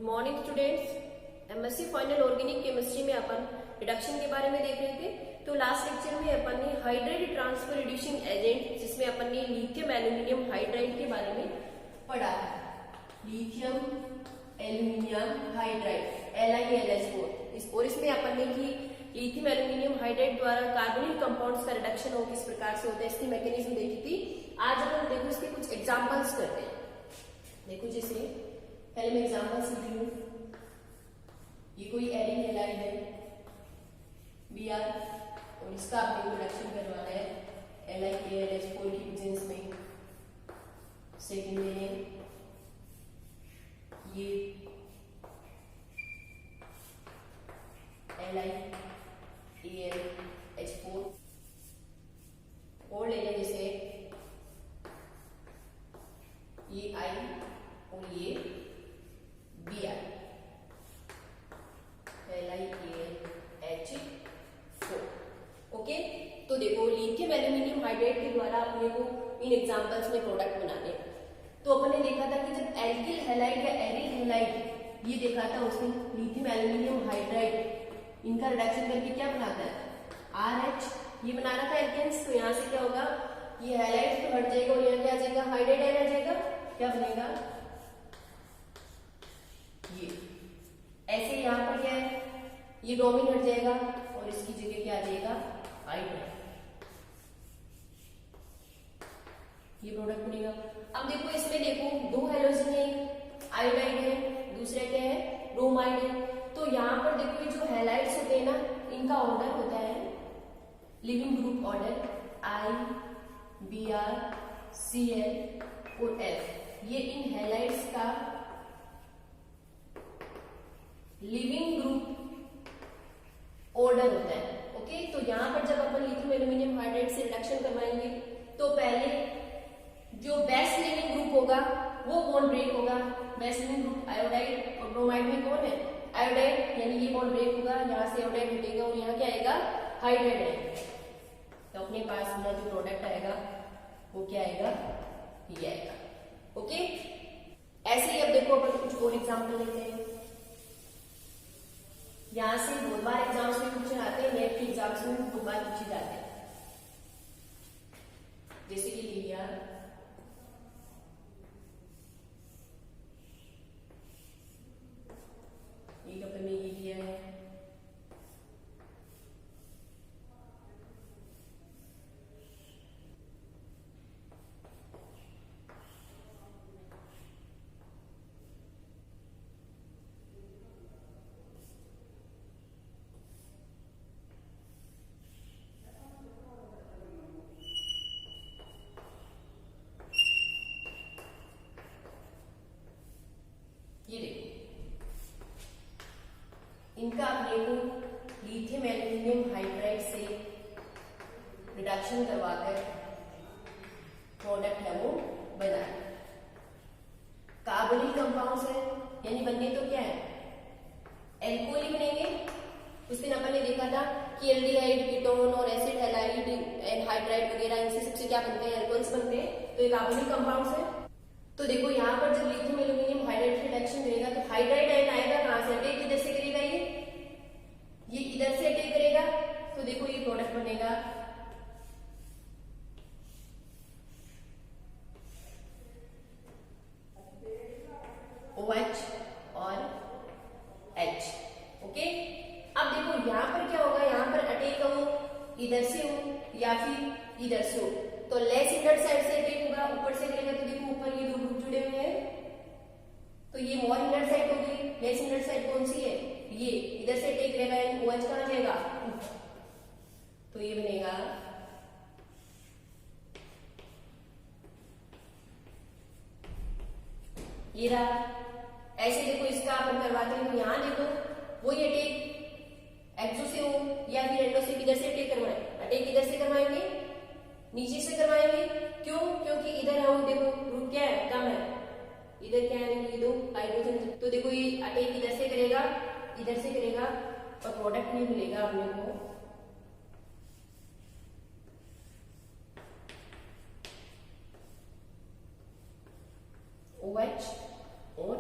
Good morning students. MSc final organic chemistry में अपन reduction के बारे में देख रहे थे। तो लास्ट लेक्चर में अपन ने हाइड्राइड ट्रांसफर रिड्यूसिंग एजेंट जिसमें अपन ने लिथियम एल्यूमिनियम हाइड्राइड के बारे में पढ़ा है। लिथियम एल्यूमिनियम हाइड्राइड LiAlH4 और इसमें अपन ने कि लिथियम एल्यूमिनियम हाइड्राइड द्वारा कार्बोनिल कंपाउंड्स का रिडक्शन हो किस प्रकार से होता है, इसकी मैकेनिज्म देखी थी। आज अपन देखो इसके कुछ एग्जांपल्स करते हैं। देखो जैसे पहले मैं एग्जांपल्स लिख लूं। ये कोई एरिन हैलाइड है Br और इसका आपने रिडक्शन करवाना है LiAlH4 की प्रेजेंस में। सेकेंड में ये LiAlH4 और ले लें जैसे ये I और ये Br LiAlH4। ओके, तो देखो लिथियम एल्यूमिनियम हाइड्राइड के द्वारा अपने को इन एग्जांपल्स में प्रोडक्ट बनाने। तो अपन ने देखा था कि जब एल्किल हैलाइड या एरिल हैलाइड ये देखा था उसमें लिथियम एल्यूमिनियम हाइड्राइड इनका रिडक्शन करके क्या बनाता है RH ये बना रहा था एल्केन्स। तो यहाँ से क्या होगा, ये हैलाइड तो हट जाएगा और यहाँ क्या आ जाएगा, हाइड्राइड आ जाएगा। क्या बनेगा ये ऐसे। यहाँ पर क्या है, ये ब्रोमीन हट जाएगा और इसकी जगह क्या आ जाएगा, आयोडाइड। ये प्रोडक्ट बनेगा। अब देखो इसमें देखो दो हैलोजन है, आयोडाइड है, दूसरा क्या है ब्रोमाइड है। तो यहाँ पर देखो ये जो हैलाइड्स होते हैं ना, इनका ऑर्डर होता है leaving group order I Br Cl और F। ये इन हैलाइड्स का लिविंग ग्रुप ऑर्डर होता है। ओके, तो यहाँ पर जब अपन लिथियम एल्यूमिनियम हाइड्राइड से रिडक्शन करवाएंगे तो पहले जो बेस्ट लिविंग ग्रुप होगा वो बॉन्ड ब्रेक होगा। बेस्ट लिविंग ग्रुप आयोडाइड और ब्रोमाइड में कौन है, आयोडाइड, यानी ये बॉन्ड ब्रेक होगा, यहाँ से आयोडाइड हटेगा और यहाँ क्या आएगा, हाइड्राइड आएगा। तो अपने पास अपना जो प्रोडक्ट आएगा वो क्या आएगा, ये आएगा। ओके, ऐसे ही अब देखो अपन कुछ और एग्जाम्पल लेते हैं। यहां से बहुत बार एग्जाम्स में पूछे आते हैं, नेट के एग्जाम्स में बहुत बार पूछे जाते हैं। जैसे कि लिया एक अपन ने ये लिया है, ये देखो इनका अपने को लिथियम एल्यूमिनियम हाइड्राइड से रिडक्शन करवाकर प्रोडक्ट है वो बनाए। कार्बोनिल कंपाउंड्स है, यानी बनने तो क्या है, एल्कोहल ही बनेंगे। उस दिन अपन ने देखा था कि एल्डिहाइड, कीटोन और एसिड हैलाइड एंड हाइड्राइड वगैरह इनसे सबसे क्या बनते हैं, एल्कोहल्स बनते हैं। तो ये कार्बोनिल कंपाउंड्स है। तो देखो यहाँ पर जब लिथियम एल्यूमिनियम हाइड्राइड रिडक्शन करेगा तो हाइड्राइड आयन आएगा कहां से, अटैक किधर से करेगा, ये इधर से अटैक करेगा। तो देखो ये प्रोडक्ट बनेगा OH और H। ओके, अब देखो यहाँ पर क्या होगा, यहाँ पर अटैक हो इधर से हो या फिर इधर से हो। तो लेस इनर साइड से अटैक होगा, ऊपर से करेगा तो देखो ऊपर ये दो ग्रुप जुड़े हुए हैं, तो ये मोर इनर साइड होगी। लेस इनर साइड कौन सी है, ये इधर से अटैक करेगा, OH कहां जाएगा, तो ये बनेगा ये रहा। ऐसे देखो इसका अपन करवाते हैं तो यहाँ देखो वही अटैक एक्सो से हो या फिर एंडो से, किधर से अटैक करवाएं, अटैक किधर से करवाएंगे, नीचे से करवाएंगे। क्यों, क्योंकि इधर हम देखो ग्रुप क्या है, कम है, इधर क्या है, ये दो हाइड्रोजन। तो देखो ये अटैक इधर से करेगा, इधर से करेगा और प्रोडक्ट नहीं मिलेगा अपने को। OH और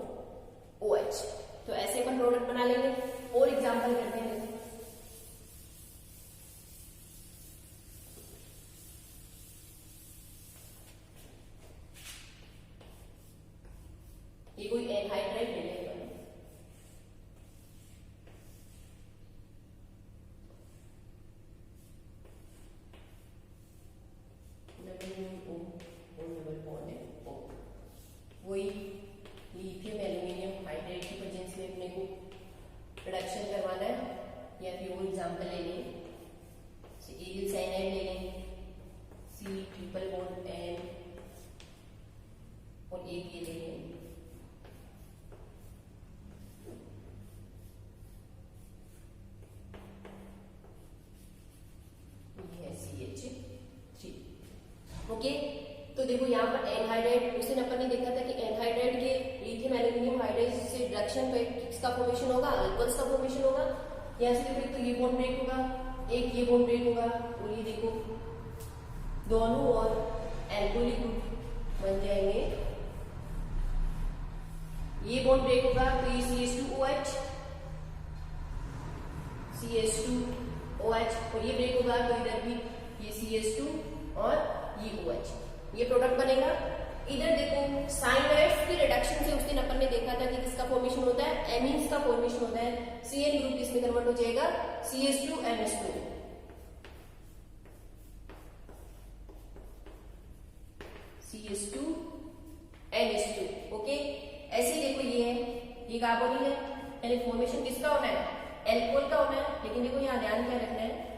OH। प्रोडक्ट बना लेंगे। और एग्जांपल करते हैं। ये कोई एनहाइड्राइड ले लेंगे, वही लिथियम एल्यूमिनियम हाइड्राइड की प्रेजेंस में अपने को रिडक्शन करवाना है, या फिर वो एग्जांपल ले लें, एरियल साइनाइड ले लें, सी ट्रिपल बॉन्ड एन, और एक ये ले लें CH3। ओके, तो देखो यहाँ पर एनहाइड्राइड, उस दिन अपन ने देखा था कि एनहाइड्राइड के लिथियम एल्यूमिनियम हाइड्राइड से रिडक्शन पे किसका फॉर्मेशन होगा, अल्कोहल्स का फॉर्मेशन होगा। यहाँ से देखो, तो ये बॉन्ड ब्रेक होगा, एक ये बॉन्ड ब्रेक होगा, और ये देखो दोनों और एल्कोहलिक ग्रुप बन जाएंगे। ये बॉन्ड ब्रेक होगा तो ये CH2OH, CH2OH, और ये ब्रेक होगा तो इधर भी ये CH2 और ये OH, ये प्रोडक्ट बनेगा। इधर देखो साइनाइड्स के रिडक्शन से उस दिन अपन ने देखा था कि किसका फॉर्मेशन होता है, एमीन्स का फॉर्मेशन होता है। CN ग्रुप इसमें कन्वर्ट हो जाएगा CH2NH2। CH2NH2। ओके, ऐसे देखो ये है, ये कार्बोनिल है, यानी फॉर्मेशन किसका होना है, एल्कोहल का होना है। लेकिन देखो यहाँ ध्यान क्या रखना है,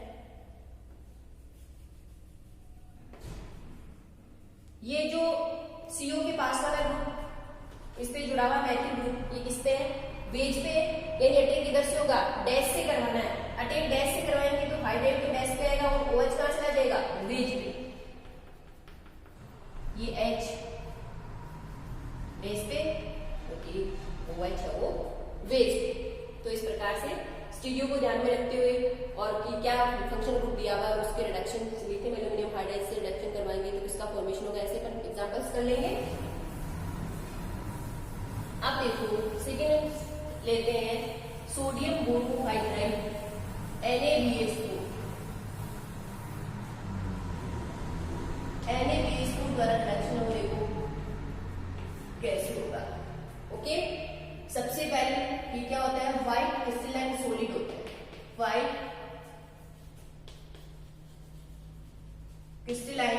ये जो CO के पास वाला ग्रुप, इस पे जुड़ा हुआ मैथिल ग्रुप, ये किस पे है, बेस पे, यानी अटैक किधर से होगा, डैश से करवाना है। अटैक डैश से करवाएंगे तो हाइड्राइड के डैश पे आएगा, और OH कहां चला जाएगा, बेस पे। ये H बेस पे, ओके, OH है वो बेस पे। तो इस प्रकार से स्टीरियो को ध्यान में रखते हुए और कि क्या फंक्शन ग्रुप दिया हुआ है, उसके रिडक्शन लिथियम एल्यूमिनियम हाइड्राइड से रिडक्शन करवाएंगे तो किसका फॉर्मेशन होगा, ऐसे अपन एग्जांपल्स कर लेंगे। अब देखो सेकेंड लेते हैं, सोडियम बोरोहाइड्राइड NaBH4। NaBH4 द्वारा रिडक्शन हो, देखो कैसे होगा। ओके, सबसे पहले ये क्या होता है, व्हाइट क्रिस्टलाइन सॉलिड होता है, white crystalline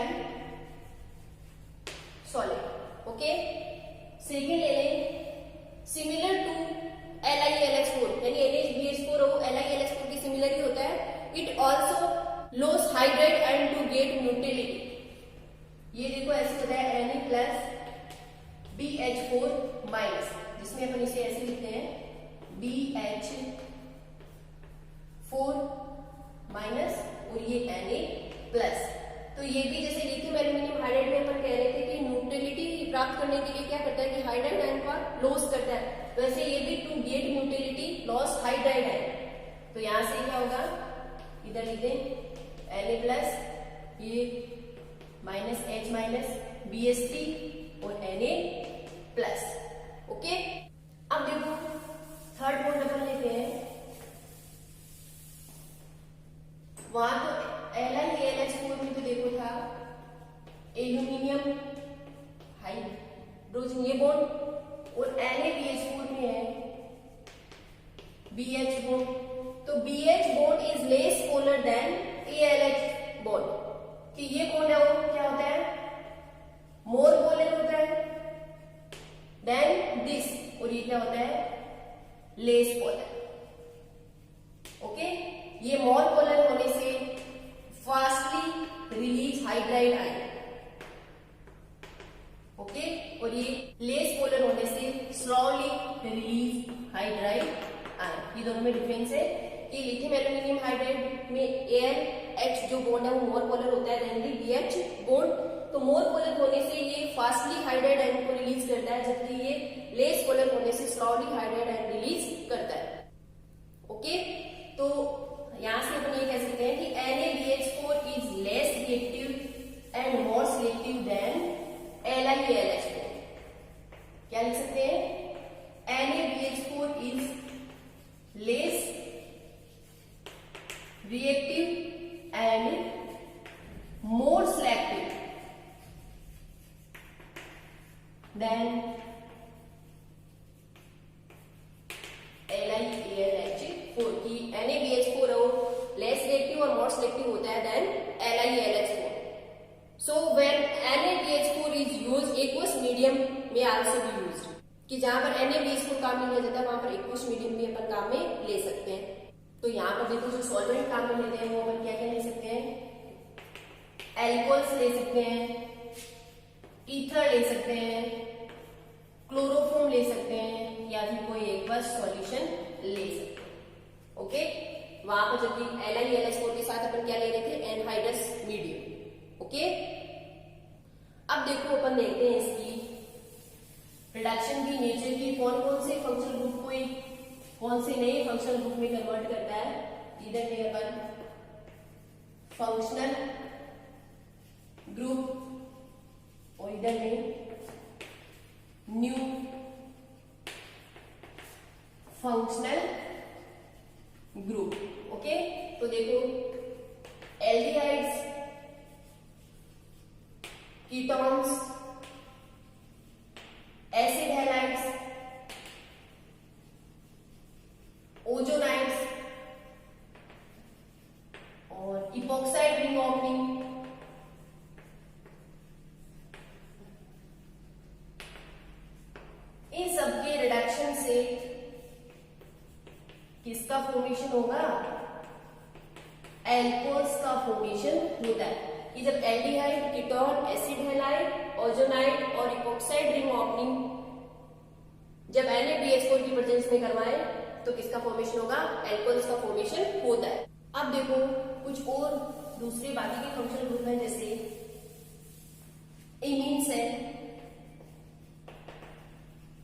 solid. Okay, second ले लें, सिमिलर टू LiLH4, यानी NaBH4 और LiLH4 की सिमिलर ही होता है। It also loss hydride and to get neutrality. ये देखो ऐसे होता है Na प्लस BH4 माइनस, जिसमें अपन इसे ऐसे लिखते हैं BH4 माइनस और ये Na प्लस। तो ये भी जैसे लिथियम एल्यूमिनियम हाइड्राइड में अपन कह रहे थे कि न्यूट्रलिटी प्राप्त करने के लिए क्या करता है कि हाइड्राइड आयन का लॉस करता है, वैसे ये भी to get neutrality loss hydride है। तो यहां से क्या होगा, इधर लिख दें Na प्लस, ये माइनस H माइनस BH3 और Na प्लस। ओके, अब देखो थर्ड बॉन्ड अपन लेते हैं, वहां तो LiAlH4 में तो देखो था एल्यूमिनियम हाइड्रोजन ये बॉन्ड, और NaBH4 में है BH बॉन्ड। तो BH bond is less polar than ALH bond, कि ये बॉन्ड है वो क्या होता है, मोर पोलर होता है देन दिस, और ये क्या होता है, लेस पोलर। ओके, ये मोर पोलर होने से fastly release hydride ion, okay, और ये लेस पोलर होने से स्लोली रिलीज हाइड्राइड आयन। ये दोनों में डिफरेंस है कि लिथियम एल्यूमिनियम हाइड्राइड में AlH जो बॉन्ड है वो मोर पोलर होता है देन दी BH बॉन्ड। तो मोर पोलर होने से ये फास्टली हाइड्राइड आयन को रिलीज करता है, जबकि ये लेस पोलर होने से स्लोली हाइड्राइड आयन रिलीज करता है। ओके, तो यहां से अपन ये कह सकते हैं कि NaBH4 is less reactive and more selective than LiAlH4। क्या लिख सकते हैं, NaBH4 इज देन LiAlH4 की NaBH4 लेस रिएक्टिव और मोर सिलेक्टिव होता है then LiAlH4. So when NaBH4 is used, aqueous medium may also be used. कि जहां पर NaBH4 काम में लिया जाता है वहां पर aqueous medium भी अपन काम में ले सकते हैं. तो यहाँ पर देखो जो सॉल्वेंट काम में लेते हैं वो अपन क्या क्या ले सकते हैं, एल्कोहल्स ले सकते हैं, ईथर ले सकते हैं, क्लोरोफॉर्म ले सकते हैं, या फिर कोई एक्वस सॉल्यूशन ले सकते हैं. ओके, वहां पर जबकि LiAlH4 के साथ अपन क्या ले रहे थे, एनहाइड्रस मीडियम. ओके, अब देखो अपन देखते हैं इसकी रिडक्शन की नेचर की, कौन कौन से फंक्शनल ग्रुप को कौन से नए फंक्शनल ग्रुप में कन्वर्ट करता है. इधर में अपन फंक्शनल ग्रुप और इधर में न्यू फंक्शनल ग्रुप. ओके, तो देखो एल्डिहाइड्स, कीटोन्स, एसिड हैलाइड्स, ओजोनाइड्स और इपॉक्साइड रिंग ओपनिंग. इन सबके रिडक्शन से किसका फॉर्मेशन होगा, एल्कोहल्स का फॉर्मेशन होता है. कि जब aldehyde, ketone, acid halide, ozonide और इपॉक्साइड रिंग ओपनिंग जब NaBH4 की प्रेजेंस में करवाएं तो किसका फॉर्मेशन होगा, एल्कोहल्स का फॉर्मेशन होता है. अब देखो कुछ और दूसरे बाकी के फंक्शनल ग्रुप हैं, जैसे इमीन्स है,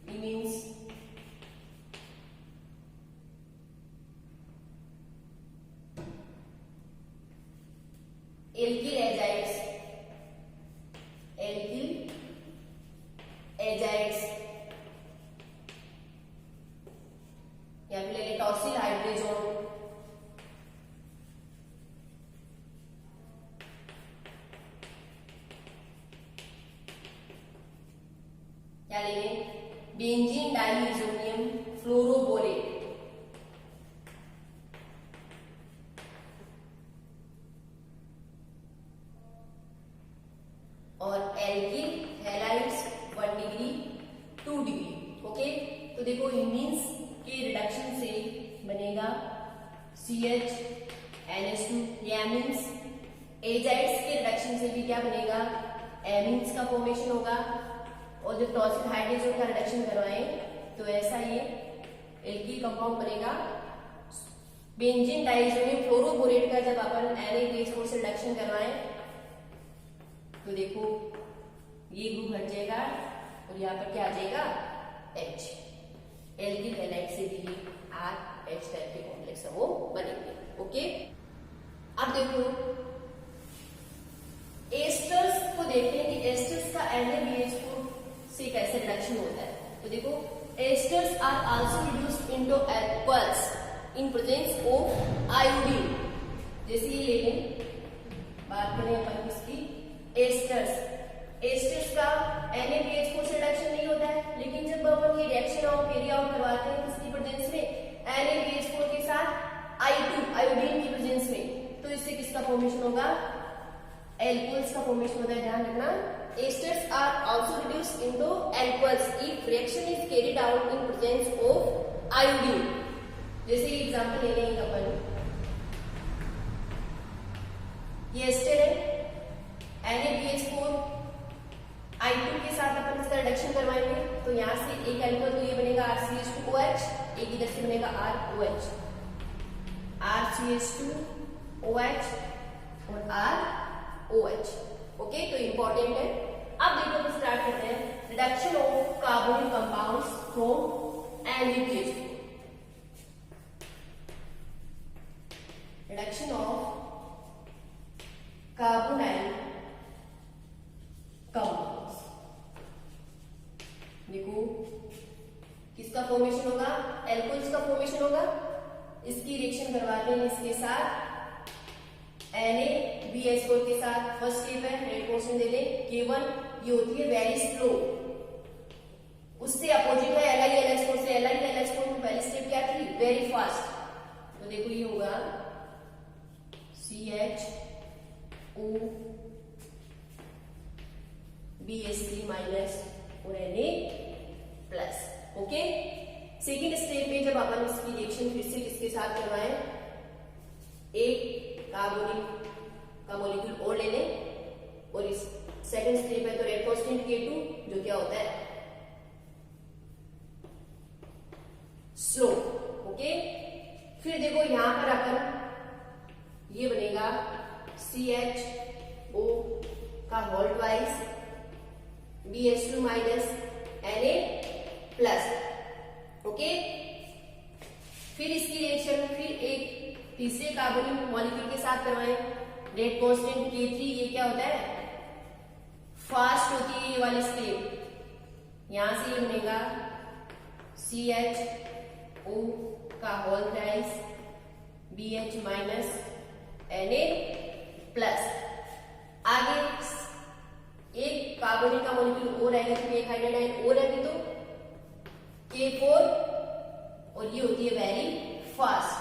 इमीन्स, एल्किल एजाइड्स, एल्किल एजाइड्स, या फिर ले टॉसिल हाइड्रोजोन, क्या लेंगे, बेंजीन डाइइसोनियम फ्लोरोबोरेट, और alkyl halides 1 degree 2 degree. Okay, तो देखो इमीन्स के रिडक्शन से बनेगा CH NH2 ये एमीन्स. एजाइड्स के रिडक्शन से भी क्या बनेगा, एमीन्स का फॉर्मेशन होगा. और जब टॉसिल हाइड्रोजन का रिडक्शन करवाएं तो ऐसा ये एल्किल कंपाउंड बनेगा. बेंजीन डाइइसोनियम फ्लोरोबोरेट का जब अपन NaBH4 से रिडक्शन करवाएं तो देखो ये ग्रुप हट जाएगा और यहाँ पर क्या आ जाएगा, H. एल्किल हैलाइड से भी RH टाइप के कॉम्प्लेक्स है वो बनेंगे. ओके, अब देखो एस्टर्स को देखते हैं कि एस्टर्स का NaBH4 से कैसे रिडक्शन होता है. तो देखो esters are also reduced into alcohols in presence of iodine. जैसे ये ले लें, बात करें अपन किसकी, एस्टर्स. एस्टर्स का NaBH4 से रिडक्शन नहीं होता है, लेकिन जब अपन ये रिएक्शन और कैरी आउट करवाते हैं किसकी प्रेजेंस में, NaBH4 के साथ I2 आयोडीन की प्रेजेंस में, तो इससे किसका फॉर्मेशन होगा, एल्कोहल्स का फॉर्मेशन होता है. ध्यान रखना, esters are also reduced into alcohols if reaction is carried out in presence of iodine. जैसे एग्जांपल ले लेंगे अपन, ये एस्टर है, NaBH4 I2 के साथ अपन इसका रिडक्शन करवाएंगे तो यहां से एक एल्कोहल तो ये बनेगा RCH2OH, एक इधर से बनेगा ROH, RCH2OH और ROH. ओके, तो इंपॉर्टेंट है. अब देखो हम स्टार्ट करते हैं reduction of carbonyl compounds from NaBH4. Reduction of carbonyl compounds. देखो किसका फॉर्मेशन होगा, एल्कोहल्स का फॉर्मेशन होगा. इसकी रिएक्शन करवाते हैं इसके साथ NaBH4 के साथ. फर्स्ट स्टेप है, रेड पोर्शन दे ले, K1 ये होती है वेरी स्लो, उससे अपोजिट है LiLH4 से। LiLH4 में पहली स्टेप क्या थी, वेरी फास्ट, तो देखो ये होगा CHO BH3 माइनस और Na plus. Okay, second step में जब अपन इसकी रिएक्शन फिर से किसके साथ करवाएं, एक कार्बोनिल का मॉलिक्यूल और ले लें, और इस सेकंड स्टेप है तो रेट कांस्टेंट K2 जो क्या होता है स्लो। ओके, फिर देखो यहां पर अपन ये बनेगा CHO का whole twice BH2 minus Na plus. Okay, फिर इसकी रिएक्शन फिर एक तीसरे कार्बोनिल मॉलिक्यूल के साथ करवाएं, रेट कांस्टेंट K3, ये क्या होता है फास्ट होती है ये वाली स्टेप। यहां से ये बनेगा CHO का whole thrice BH minus Na plus. आगे एक कार्बोनिल का मॉलिक्यूल और आएगा, तो एक हाइड्रोडाइन और है भी, तो K4, और ये होती है वेरी फास्ट,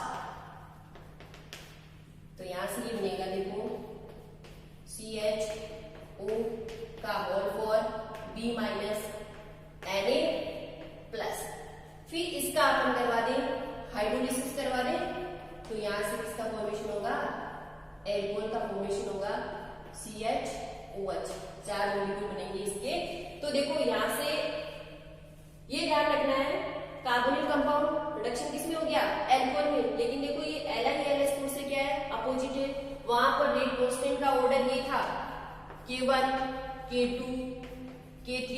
तो यहां से ये बनेगा देखो CHO का whole four B minus Na plus. फिर इसका अपन करवा दें हाइड्रोलिसिस करवा दें, तो यहां से इसका फॉर्मेशन होगा एल्कोहल का फॉर्मेशन होगा CHOH, 4 मॉलिक्यूल बनेंगे इसके। तो देखो यहां से ये ध्यान रखना है कार्बोनिल कंपाउंड रिडक्शन किसमें हो गया, एल्कोहल में, लेकिन देखो ये LiLH4 से क्या है अपोजिट है, वहां पर रेट कांस्टेंट का ऑर्डर ये था K1 K2 K3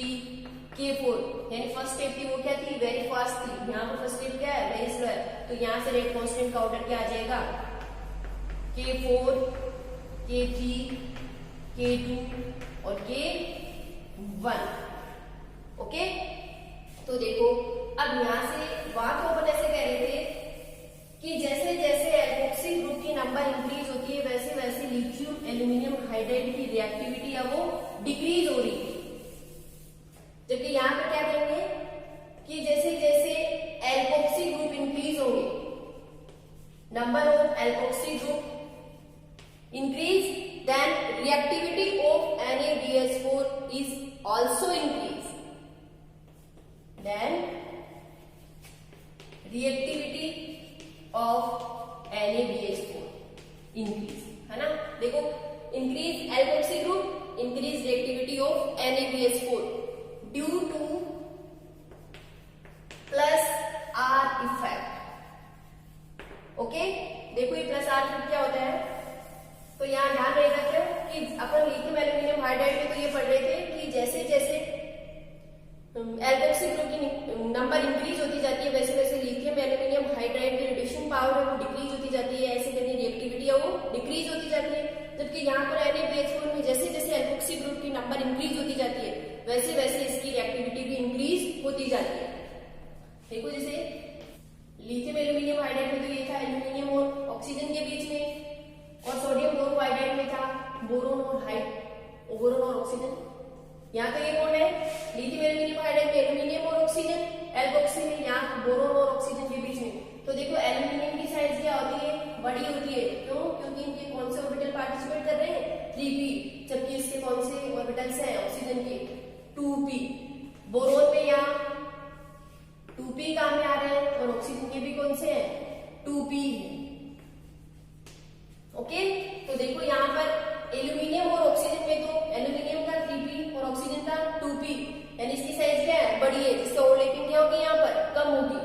K4, यानी फर्स्ट स्टेप थी वो क्या थी वेरी फास्ट थी, यहाँ पर फर्स्ट स्टेप क्या है वेरी स्लो है, तो यहाँ से रेट कांस्टेंट का ऑर्डर क्या आ जाएगा K4 K3 K2 और K1। ओके, तो देखो अब यहां से वहां तो अपन ऐसे कह रहे थे कि जैसे जैसे एल्कोक्सी ग्रुप की नंबर इंक्रीज होती है वैसे वैसे लिथियम एल्यूमिनियम हाइड्राइड की रिएक्टिविटी है वो डिक्रीज हो रही है, जबकि यहां पर क्या करेंगे कि जैसे जैसे एल्कोक्सी ग्रुप इंक्रीज होंगे, number of alkoxy group increase, then reactivity of NaBH4 is also increase, then reactivity of NaBH4 increase, है ना। देखो increase alkoxy group, increase reactivity of NaBH4 due to plus R effect. Okay, देखो ये plus R effect क्या होता है, तो यहाँ ध्यान रहेगा क्या कि अपन लिथियम एल्यूमिनियम हाइड्राइड में तो ये पढ़ रहे थे कि जैसे जैसे एल्कोक्सी ग्रुप की नंबर इंक्रीज होती जाती है वैसे वैसे लिथियम एल्यूमिनियम हाइड्राइड की रिडक्शन पावर है वो डिक्रीज होती जाती है, ऐसे करके रिएक्टिविटी है वो डिक्रीज होती जाती है, जबकि यहाँ पर NaBH4 में जैसे जैसे एल्कोक्सी ग्रुप की नंबर इंक्रीज होती जाती है वैसे वैसे इसकी रिएक्टिविटी भी इंक्रीज होती जाती है। देखो जैसे लिथियम एल्यूमिनियम हाइड्राइड में तो ये था एल्यूमिनियम और ऑक्सीजन के बीच में, और सोडियम बोरोहाइड्राइड में था बोरोन और ऑक्सीजन। यहाँ तो ये कौन है लिथियम एल्यूमिनियम हाइड्राइड में एल्यूमिनियम और ऑक्सीजन, एल्कोक्सी में यहाँ बोरोन और ऑक्सीजन के बीच में, तो देखो एल्यूमिनियम की साइज क्या होती है बड़ी होती है, क्यों, क्योंकि इनके कौन से ऑर्बिटल पार्टिसिपेट कर रहे हैं 3p, जबकि इसके कौन से ऑर्बिटल्स हैं ऑक्सीजन के 2p, बोरोन में यहाँ 2p काम में आ रहे हैं और ऑक्सीजन के भी कौन से हैं 2p है। ओके, तो देखो यहाँ पर एल्यूमिनियम और ऑक्सीजन में तो एल्यूमिनियम का 3p और ऑक्सीजन का 2p, यानी इसकी साइज क्या है बड़ी है, जिसका ओवरलैपिंग क्या होगी यहाँ पर कम होगी,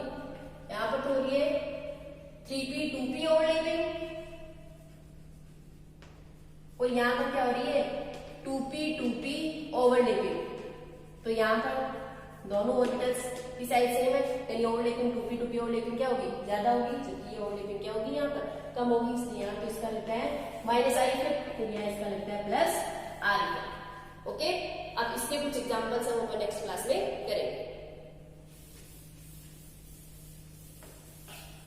यहाँ पर तो हो रही है 3p 2p ओवरलैपिंग, और यहाँ पर क्या हो रही है 2p 2p ओवरलैपिंग, तो यहाँ पर दोनों ऑर्बिटल्स की साइज सेम है, यानी ओवरलैपिंग 2p 2p ओवरलैपिंग क्या होगी ज्यादा होगी, जबकि ये ओवरलैपिंग क्या होगी यहाँ पर कम होगी, इसलिए यहाँ तो इसका लगता है माइनस आई इफेक्ट, तो यहाँ इसका लगता है प्लस R इफेक्ट। ओके, अब इसके कुछ एग्जांपल्स हम नेक्स्ट क्लास में